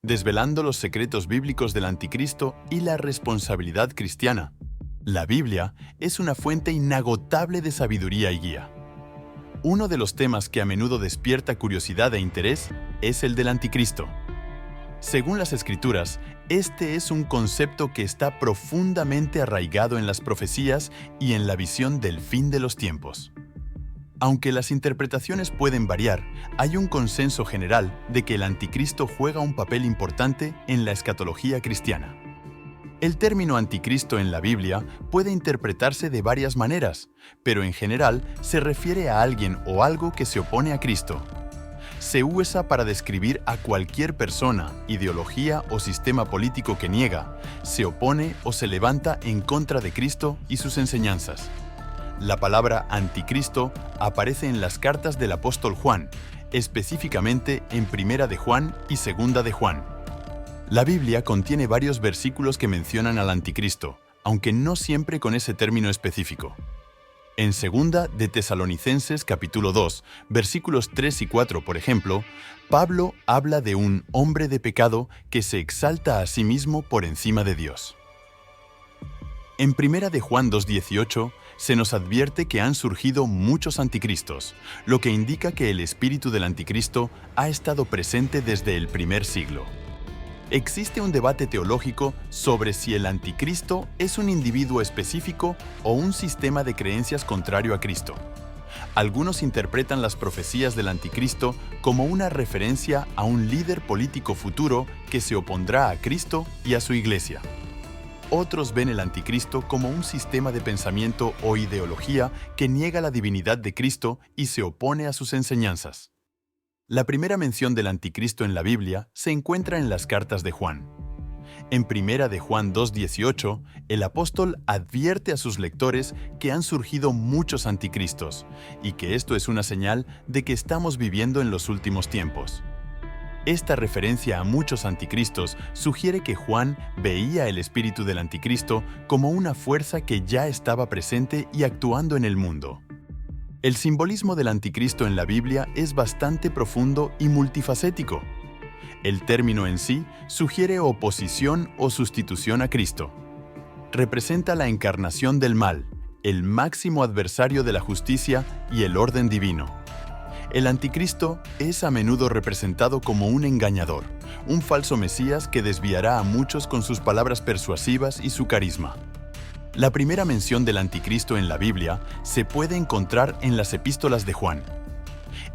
desvelando los secretos bíblicos del anticristo y la responsabilidad cristiana. La Biblia es una fuente inagotable de sabiduría y guía. Uno de los temas que a menudo despierta curiosidad e interés es el del anticristo. Según las Escrituras, este es un concepto que está profundamente arraigado en las profecías y en la visión del fin de los tiempos. Aunque las interpretaciones pueden variar, hay un consenso general de que el anticristo juega un papel importante en la escatología cristiana. El término anticristo en la Biblia puede interpretarse de varias maneras, pero en general se refiere a alguien o algo que se opone a Cristo. Se usa para describir a cualquier persona, ideología o sistema político que niega, se opone o se levanta en contra de Cristo y sus enseñanzas. La palabra anticristo aparece en las cartas del apóstol Juan, específicamente en Primera de Juan y Segunda de Juan. La Biblia contiene varios versículos que mencionan al anticristo, aunque no siempre con ese término específico. En Segunda de Tesalonicenses capítulo 2, versículos 3 y 4, por ejemplo, Pablo habla de un hombre de pecado que se exalta a sí mismo por encima de Dios. En Primera de Juan 2:18 se nos advierte que han surgido muchos anticristos, lo que indica que el espíritu del anticristo ha estado presente desde el primer siglo. Existe un debate teológico sobre si el anticristo es un individuo específico o un sistema de creencias contrario a Cristo. Algunos interpretan las profecías del anticristo como una referencia a un líder político futuro que se opondrá a Cristo y a su iglesia. Otros ven el anticristo como un sistema de pensamiento o ideología que niega la divinidad de Cristo y se opone a sus enseñanzas. La primera mención del anticristo en la Biblia se encuentra en las cartas de Juan. En Primera de Juan 2:18, el apóstol advierte a sus lectores que han surgido muchos anticristos y que esto es una señal de que estamos viviendo en los últimos tiempos. Esta referencia a muchos anticristos sugiere que Juan veía el espíritu del anticristo como una fuerza que ya estaba presente y actuando en el mundo. El simbolismo del anticristo en la Biblia es bastante profundo y multifacético. El término en sí sugiere oposición o sustitución a Cristo. Representa la encarnación del mal, el máximo adversario de la justicia y el orden divino. El anticristo es a menudo representado como un engañador, un falso mesías que desviará a muchos con sus palabras persuasivas y su carisma. La primera mención del anticristo en la Biblia se puede encontrar en las epístolas de Juan.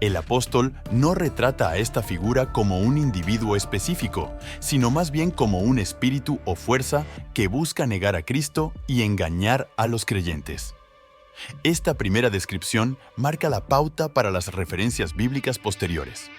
El apóstol no retrata a esta figura como un individuo específico, sino más bien como un espíritu o fuerza que busca negar a Cristo y engañar a los creyentes. Esta primera descripción marca la pauta para las referencias bíblicas posteriores.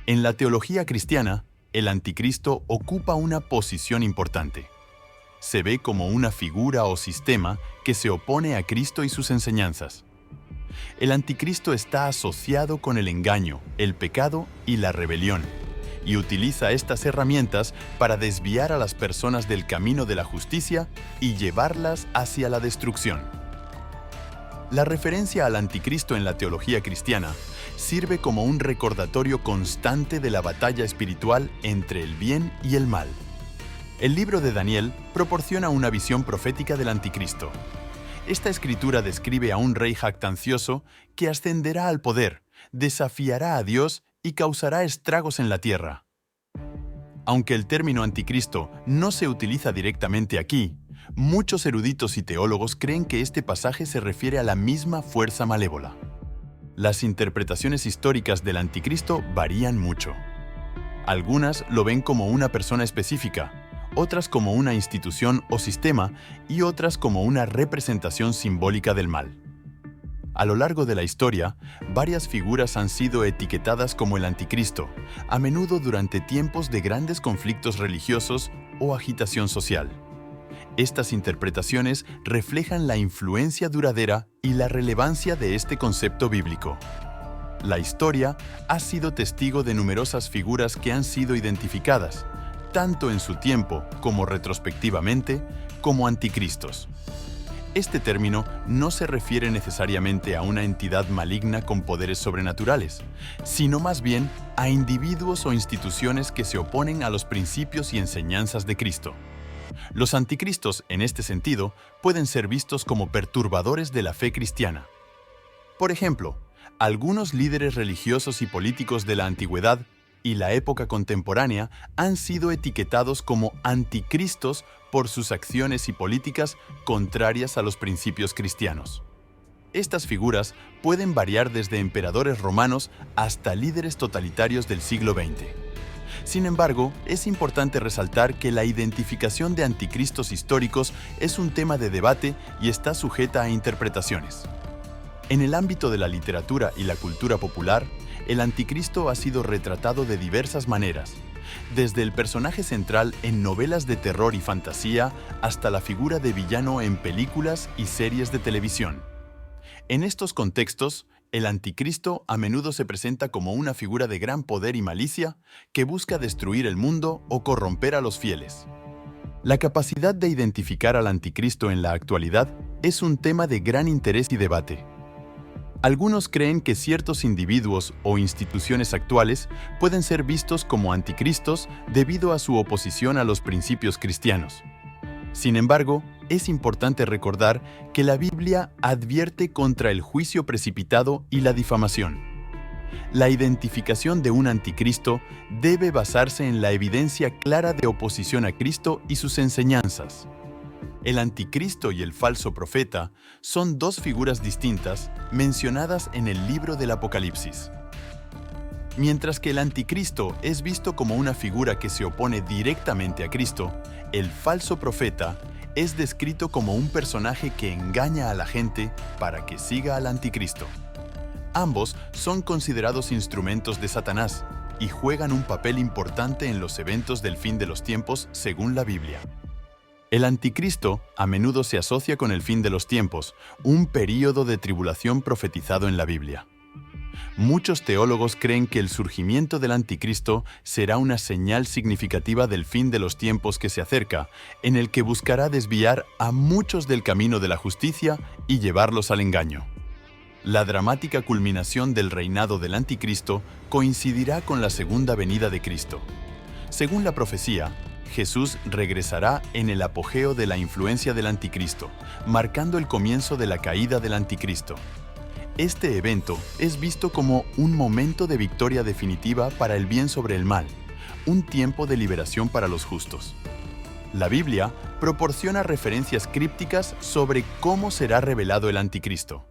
En la teología cristiana, el anticristo ocupa una posición importante. Se ve como una figura o sistema que se opone a Cristo y sus enseñanzas. El anticristo está asociado con el engaño, el pecado y la rebelión, y utiliza estas herramientas para desviar a las personas del camino de la justicia y llevarlas hacia la destrucción. La referencia al anticristo en la teología cristiana sirve como un recordatorio constante de la batalla espiritual entre el bien y el mal. El libro de Daniel proporciona una visión profética del anticristo. Esta escritura describe a un rey jactancioso que ascenderá al poder, desafiará a Dios y causará estragos en la tierra. Aunque el término anticristo no se utiliza directamente aquí, muchos eruditos y teólogos creen que este pasaje se refiere a la misma fuerza malévola. Las interpretaciones históricas del anticristo varían mucho. Algunas lo ven como una persona específica, otras como una institución o sistema y otras como una representación simbólica del mal. A lo largo de la historia, varias figuras han sido etiquetadas como el anticristo, a menudo durante tiempos de grandes conflictos religiosos o agitación social. Estas interpretaciones reflejan la influencia duradera y la relevancia de este concepto bíblico. La historia ha sido testigo de numerosas figuras que han sido identificadas, tanto en su tiempo como retrospectivamente, como anticristos. Este término no se refiere necesariamente a una entidad maligna con poderes sobrenaturales, sino más bien a individuos o instituciones que se oponen a los principios y enseñanzas de Cristo. Los anticristos, en este sentido, pueden ser vistos como perturbadores de la fe cristiana. Por ejemplo, algunos líderes religiosos y políticos de la antigüedad y la época contemporánea han sido etiquetados como anticristos por sus acciones y políticas contrarias a los principios cristianos. Estas figuras pueden variar desde emperadores romanos hasta líderes totalitarios del siglo XX. Sin embargo, es importante resaltar que la identificación de anticristos históricos es un tema de debate y está sujeta a interpretaciones. En el ámbito de la literatura y la cultura popular, el anticristo ha sido retratado de diversas maneras, desde el personaje central en novelas de terror y fantasía hasta la figura de villano en películas y series de televisión. En estos contextos, el anticristo a menudo se presenta como una figura de gran poder y malicia que busca destruir el mundo o corromper a los fieles. La capacidad de identificar al anticristo en la actualidad es un tema de gran interés y debate. Algunos creen que ciertos individuos o instituciones actuales pueden ser vistos como anticristos debido a su oposición a los principios cristianos. Sin embargo, es importante recordar que la Biblia advierte contra el juicio precipitado y la difamación. La identificación de un anticristo debe basarse en la evidencia clara de oposición a Cristo y sus enseñanzas. El anticristo y el falso profeta son dos figuras distintas mencionadas en el libro del Apocalipsis. Mientras que el anticristo es visto como una figura que se opone directamente a Cristo, el falso profeta es descrito como un personaje que engaña a la gente para que siga al anticristo. Ambos son considerados instrumentos de Satanás y juegan un papel importante en los eventos del fin de los tiempos según la Biblia. El anticristo a menudo se asocia con el fin de los tiempos, un período de tribulación profetizado en la Biblia. Muchos teólogos creen que el surgimiento del anticristo será una señal significativa del fin de los tiempos que se acerca, en el que buscará desviar a muchos del camino de la justicia y llevarlos al engaño. La dramática culminación del reinado del anticristo coincidirá con la segunda venida de Cristo. Según la profecía, Jesús regresará en el apogeo de la influencia del anticristo, marcando el comienzo de la caída del anticristo. Este evento es visto como un momento de victoria definitiva para el bien sobre el mal, un tiempo de liberación para los justos. La Biblia proporciona referencias crípticas sobre cómo será revelado el anticristo.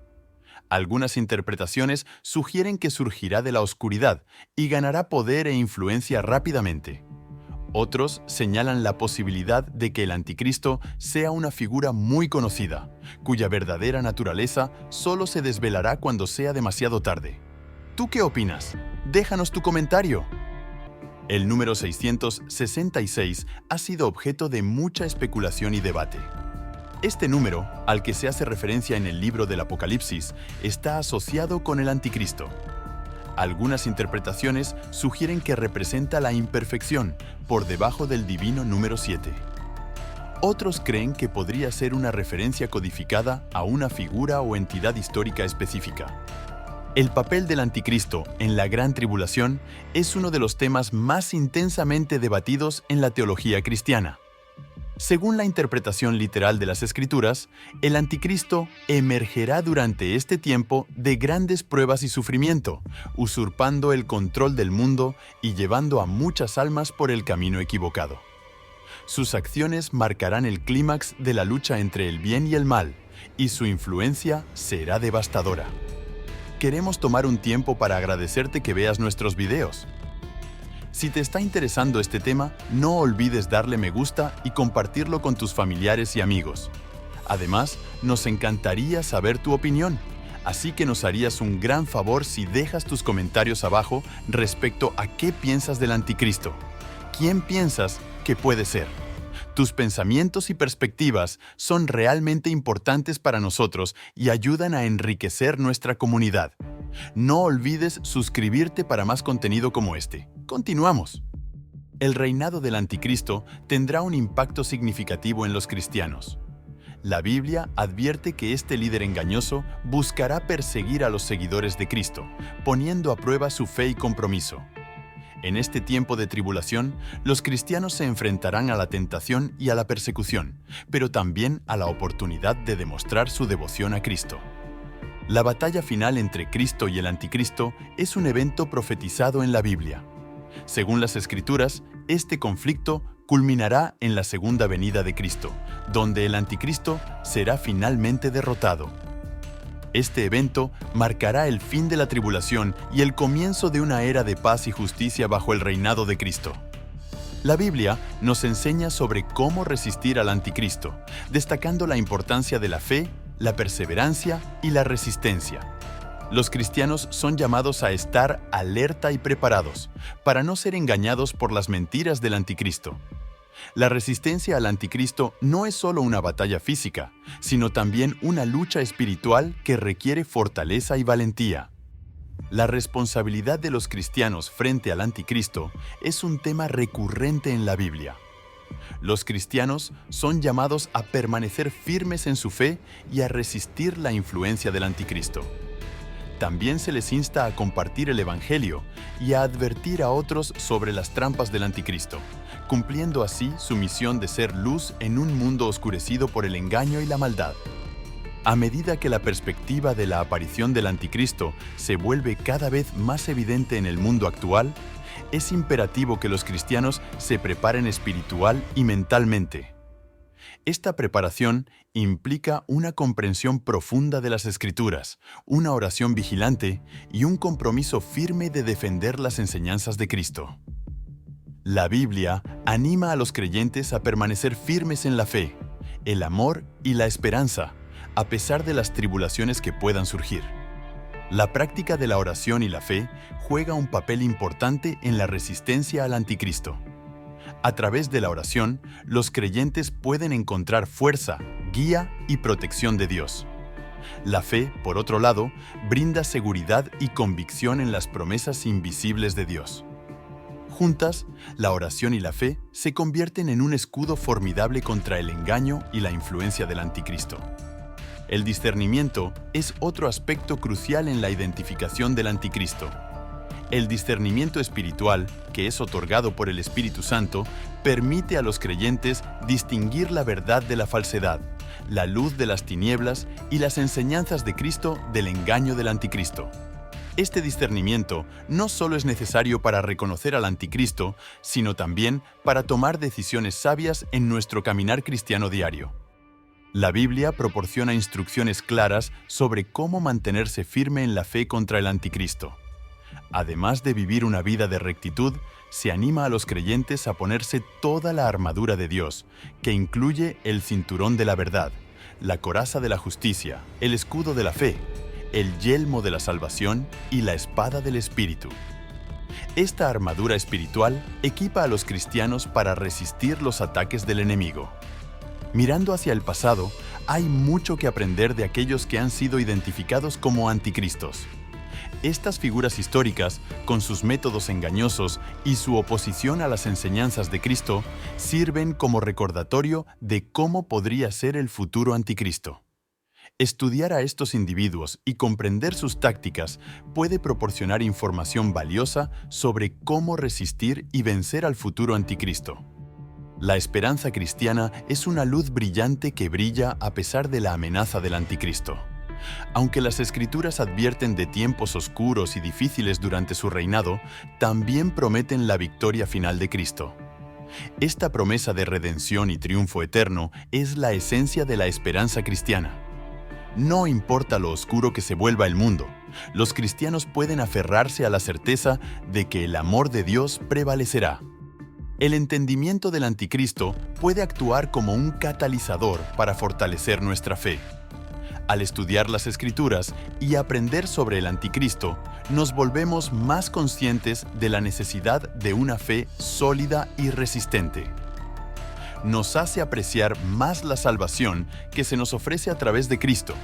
Algunas interpretaciones sugieren que surgirá de la oscuridad y ganará poder e influencia rápidamente. Otros señalan la posibilidad de que el anticristo sea una figura muy conocida, cuya verdadera naturaleza solo se desvelará cuando sea demasiado tarde. ¿Tú qué opinas? Déjanos tu comentario. El número 666 ha sido objeto de mucha especulación y debate. Este número, al que se hace referencia en el libro del Apocalipsis, está asociado con el anticristo. Algunas interpretaciones sugieren que representa la imperfección, por debajo del divino número 7. Otros creen que podría ser una referencia codificada a una figura o entidad histórica específica. El papel del anticristo en la Gran Tribulación es uno de los temas más intensamente debatidos en la teología cristiana. Según la interpretación literal de las Escrituras, el anticristo emergerá durante este tiempo de grandes pruebas y sufrimiento, usurpando el control del mundo y llevando a muchas almas por el camino equivocado. Sus acciones marcarán el clímax de la lucha entre el bien y el mal, y su influencia será devastadora. Queremos tomar un tiempo para agradecerte que veas nuestros videos. Si te está interesando este tema, no olvides darle me gusta y compartirlo con tus familiares y amigos. Además, nos encantaría saber tu opinión, así que nos harías un gran favor si dejas tus comentarios abajo respecto a qué piensas del anticristo. ¿Quién piensas que puede ser? Tus pensamientos y perspectivas son realmente importantes para nosotros y ayudan a enriquecer nuestra comunidad. No olvides suscribirte para más contenido como este. Continuamos. El reinado del anticristo tendrá un impacto significativo en los cristianos. La Biblia advierte que este líder engañoso buscará perseguir a los seguidores de Cristo, poniendo a prueba su fe y compromiso. En este tiempo de tribulación, los cristianos se enfrentarán a la tentación y a la persecución, pero también a la oportunidad de demostrar su devoción a Cristo. La batalla final entre Cristo y el Anticristo es un evento profetizado en la Biblia. Según las Escrituras, este conflicto culminará en la segunda venida de Cristo, donde el Anticristo será finalmente derrotado. Este evento marcará el fin de la tribulación y el comienzo de una era de paz y justicia bajo el reinado de Cristo. La Biblia nos enseña sobre cómo resistir al Anticristo, destacando la importancia de la fe, la perseverancia y la resistencia. Los cristianos son llamados a estar alerta y preparados para no ser engañados por las mentiras del Anticristo. La resistencia al Anticristo no es solo una batalla física, sino también una lucha espiritual que requiere fortaleza y valentía. La responsabilidad de los cristianos frente al Anticristo es un tema recurrente en la Biblia. Los cristianos son llamados a permanecer firmes en su fe y a resistir la influencia del Anticristo. También se les insta a compartir el Evangelio y a advertir a otros sobre las trampas del Anticristo, cumpliendo así su misión de ser luz en un mundo oscurecido por el engaño y la maldad. A medida que la perspectiva de la aparición del Anticristo se vuelve cada vez más evidente en el mundo actual, es imperativo que los cristianos se preparen espiritual y mentalmente. Esta preparación implica una comprensión profunda de las Escrituras, una oración vigilante y un compromiso firme de defender las enseñanzas de Cristo. La Biblia anima a los creyentes a permanecer firmes en la fe, el amor y la esperanza, a pesar de las tribulaciones que puedan surgir. La práctica de la oración y la fe juega un papel importante en la resistencia al Anticristo. A través de la oración, los creyentes pueden encontrar fuerza, guía y protección de Dios. La fe, por otro lado, brinda seguridad y convicción en las promesas invisibles de Dios. Juntas, la oración y la fe se convierten en un escudo formidable contra el engaño y la influencia del Anticristo. El discernimiento es otro aspecto crucial en la identificación del Anticristo. El discernimiento espiritual, que es otorgado por el Espíritu Santo, permite a los creyentes distinguir la verdad de la falsedad, la luz de las tinieblas y las enseñanzas de Cristo del engaño del Anticristo. Este discernimiento no solo es necesario para reconocer al Anticristo, sino también para tomar decisiones sabias en nuestro caminar cristiano diario. La Biblia proporciona instrucciones claras sobre cómo mantenerse firme en la fe contra el Anticristo. Además de vivir una vida de rectitud, se anima a los creyentes a ponerse toda la armadura de Dios, que incluye el cinturón de la verdad, la coraza de la justicia, el escudo de la fe, el yelmo de la salvación y la espada del Espíritu. Esta armadura espiritual equipa a los cristianos para resistir los ataques del enemigo. Mirando hacia el pasado, hay mucho que aprender de aquellos que han sido identificados como anticristos. Estas figuras históricas, con sus métodos engañosos y su oposición a las enseñanzas de Cristo, sirven como recordatorio de cómo podría ser el futuro anticristo. Estudiar a estos individuos y comprender sus tácticas puede proporcionar información valiosa sobre cómo resistir y vencer al futuro anticristo. La esperanza cristiana es una luz brillante que brilla a pesar de la amenaza del anticristo. Aunque las Escrituras advierten de tiempos oscuros y difíciles durante su reinado, también prometen la victoria final de Cristo. Esta promesa de redención y triunfo eterno es la esencia de la esperanza cristiana. No importa lo oscuro que se vuelva el mundo, los cristianos pueden aferrarse a la certeza de que el amor de Dios prevalecerá. El entendimiento del anticristo puede actuar como un catalizador para fortalecer nuestra fe. Al estudiar las Escrituras y aprender sobre el anticristo, nos volvemos más conscientes de la necesidad de una fe sólida y resistente. Nos hace apreciar más la salvación que se nos ofrece a través de Cristo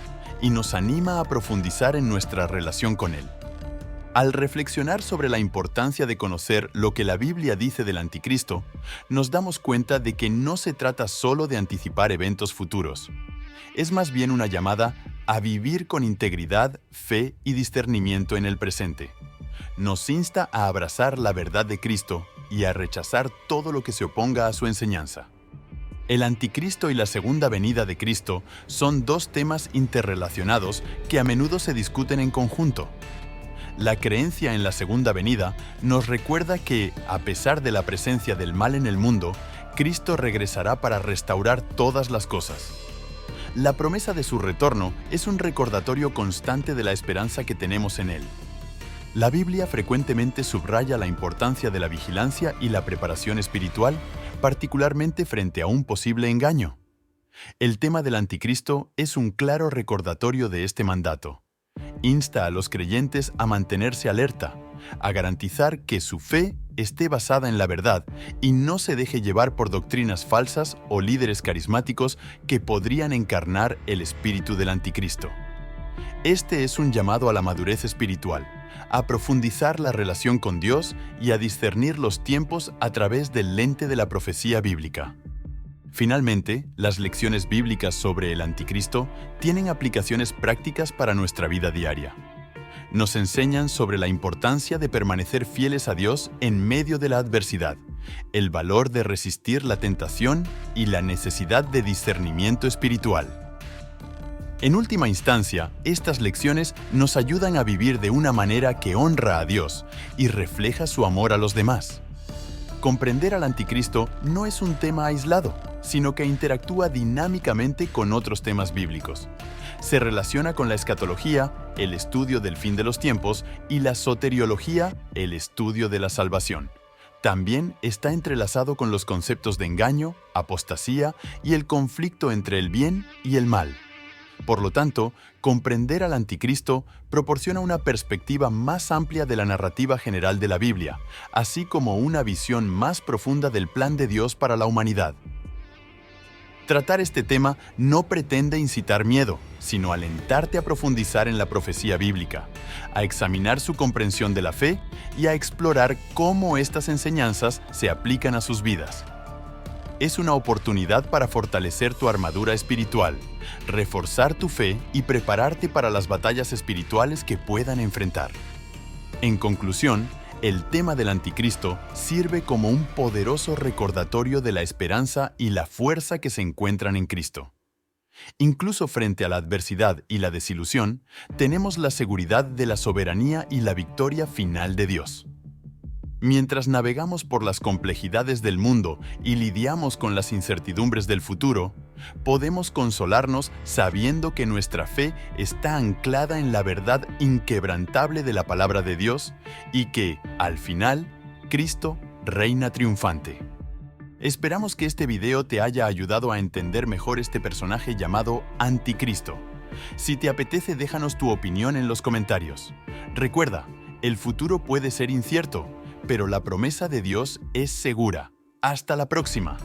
y nos anima a profundizar en nuestra relación con Él. Al reflexionar sobre la importancia de conocer lo que la Biblia dice del anticristo, nos damos cuenta de que no se trata solo de anticipar eventos futuros. es más bien una llamada a vivir con integridad, fe y discernimiento en el presente. Nos insta a abrazar la verdad de Cristo y a rechazar todo lo que se oponga a su enseñanza. El anticristo y la segunda venida de Cristo son dos temas interrelacionados que a menudo se discuten en conjunto. La creencia en la segunda venida nos recuerda que, a pesar de la presencia del mal en el mundo, Cristo regresará para restaurar todas las cosas. La promesa de su retorno es un recordatorio constante de la esperanza que tenemos en Él. La Biblia frecuentemente subraya la importancia de la vigilancia y la preparación espiritual, particularmente frente a un posible engaño. El tema del anticristo es un claro recordatorio de este mandato. Insta a los creyentes a mantenerse alerta, a garantizar que su fe esté basada en la verdad y no se deje llevar por doctrinas falsas o líderes carismáticos que podrían encarnar el espíritu del anticristo. Este es un llamado a la madurez espiritual, a profundizar la relación con Dios y a discernir los tiempos a través del lente de la profecía bíblica. Finalmente, las lecciones bíblicas sobre el anticristo tienen aplicaciones prácticas para nuestra vida diaria. Nos enseñan sobre la importancia de permanecer fieles a Dios en medio de la adversidad, el valor de resistir la tentación y la necesidad de discernimiento espiritual. En última instancia, estas lecciones nos ayudan a vivir de una manera que honra a Dios y refleja su amor a los demás. Comprender al anticristo no es un tema aislado, sino que interactúa dinámicamente con otros temas bíblicos. Se relaciona con la escatología, el estudio del fin de los tiempos, y la soteriología, el estudio de la salvación. También está entrelazado con los conceptos de engaño, apostasía y el conflicto entre el bien y el mal. Por lo tanto, comprender al anticristo proporciona una perspectiva más amplia de la narrativa general de la Biblia, así como una visión más profunda del plan de Dios para la humanidad. Tratar este tema no pretende incitar miedo, sino alentarte a profundizar en la profecía bíblica, a examinar su comprensión de la fe y a explorar cómo estas enseñanzas se aplican a sus vidas. Es una oportunidad para fortalecer tu armadura espiritual, reforzar tu fe y prepararte para las batallas espirituales que puedan enfrentar. En conclusión, el tema del anticristo sirve como un poderoso recordatorio de la esperanza y la fuerza que se encuentran en Cristo. Incluso frente a la adversidad y la desilusión, tenemos la seguridad de la soberanía y la victoria final de Dios. Mientras navegamos por las complejidades del mundo y lidiamos con las incertidumbres del futuro, podemos consolarnos sabiendo que nuestra fe está anclada en la verdad inquebrantable de la palabra de Dios y que, al final, Cristo reina triunfante. Esperamos que este video te haya ayudado a entender mejor este personaje llamado Anticristo. Si te apetece, déjanos tu opinión en los comentarios. Recuerda, el futuro puede ser incierto, pero la promesa de Dios es segura. ¡Hasta la próxima!